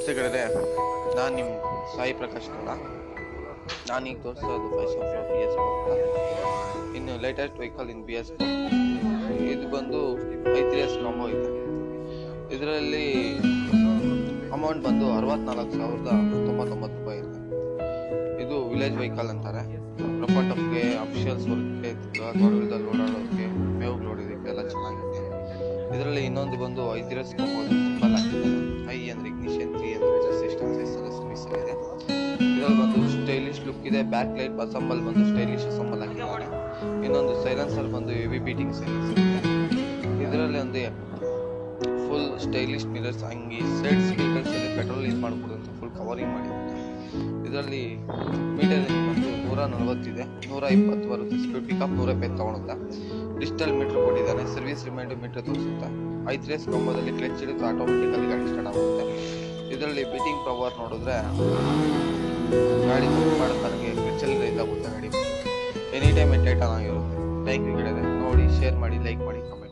ನಮಸ್ತೆ ಗೆಳೆಯರೆ, ನಾನು ನಿಮ್ಮ ಸಾಯಿ ಪ್ರಕಾಶ್ ಗೌಡ. ನಾನೀಗ ತೋರಿಸೋದು 5 ಬಿ ಎಸ್ ಇನ್ನು latest vehicle in B S. ಇದು ಬಂದು 5 ಕಾಂಬೋ ಇದೆ. ಇದರಲ್ಲಿ ಅಮೌಂಟ್ ಬಂದು 64,099 ರೂಪಾಯಿ ಇದೆ. ಇದು ವಿಲೇಜ್ ವೆಹಿಕಲ್ ಅಂತಾರೆ. ರಫ್ ಅಂಡ್ ಟಫ್ಗೆ, ಅಫಿಷಿಯಲ್ಸ್ ವರ್ಕ್ಗೆ, ತೋಟದಲ್ಲಿ ಓಡಾಡೋದಕ್ಕೆ, ಮೇವು ನೋಡೋದಕ್ಕೆ ಎಲ್ಲ ಚೆನ್ನಾಗಿದೆ. ಇದರಲ್ಲಿ ಇನ್ನೊಂದು ಬಂದು 5 ಕಾಂಬೋ ಸಿಂಪಲ್ ಆಗಿದೆ. ಐ ಅಂದ್ರೆ ಇಗ್ನಿಷನ್, 3 ಅಂದ್ರೆ ಸಿಸ್ಟಮ್ ಸರ್ವಿಸ್ ಇದೆ. ಇದರಲ್ಲಿ ಬಂದು ಸ್ಟೈಲಿಶ್ ಲುಕ್ ಇದೆ. ಬ್ಯಾಕ್ ಲೈಟ್ ಅಸೆಂಬಲ್ ಬಂದು ಸ್ಟೈಲಿಶ್ ಅಸೆಂಬಲ್ ಆಗಿದ್ದಾರೆ. ಇನ್ನೊಂದು ಸೈಲೆನ್ಸರ್ ಬಂದು ಹೆವಿ ಬೀಟಿಂಗ್ ಸೈಲೆನ್ಸರ್ ಇದೆ. ಇದರಲ್ಲಿ ಒಂದು ಫುಲ್ ಸ್ಟೈಲಿಶ್ ಮಿರರ್ಸ್, ಹಂಗೆ ಸೈಡ್ ಸ್ಪೀಕರ್ಸ್ ಇದೆ. ಪೆಟ್ರೋಲ್ ಯೂಸ್ ಮಾಡ್ಬೋದು ಅಂತ ಫುಲ್ ಕವರಿಂಗ್ ಮಾಡಿರುತ್ತೆ. ಇದರಲ್ಲಿ ಮೀಟರ್ ಬಂದು 140 ಇದೆ, 120 ಬರುತ್ತೆ. ಸ್ಪೀಡ್ ಪಿಕಪ್ 150 ತಗೊಳುತ್ತೆ. ಡಿಜಿಟಲ್ ಮೀಟರ್ ಕೊಟ್ಟಿದ್ದಾನೆ. ಸರ್ವಿಸ್ ರಿಮೈಂಡರ್ ಮೀಟರ್ ತೋರಿಸುತ್ತೆ. 5 ಕಾಂಬೋದಲ್ಲಿ ಕ್ಲಚ್ ಹಿಡಿದು ಆಟೋಮೆಟಿಕಲಿ ಗಾಡಿ ಸ್ಟಾರ್ಟ್ ಆಗುತ್ತೆ. ಇದರಲ್ಲಿ ಬೀಟಿಂಗ್ ಪವರ್ ನೋಡಿದ್ರೆ ಗಾಡಿ ಮೂವ್ ಮಾಡೋದಕ್ಕೆ ಕ್ಲಚಲ್ಲಿ ರೈಸ್ ಆಗುತ್ತೆ. ಗಾಡಿ ಎನಿ ಟೈಮ್ ಟೈಟ್ ಆಗಿರುತ್ತೆ. ಥ್ಯಾಂಕ್ ಯು ಗೆಳೆಯರೆ. ನೋಡಿ, ಶೇರ್ ಮಾಡಿ, ಲೈಕ್ ಮಾಡಿ, ಕಮೆಂಟ್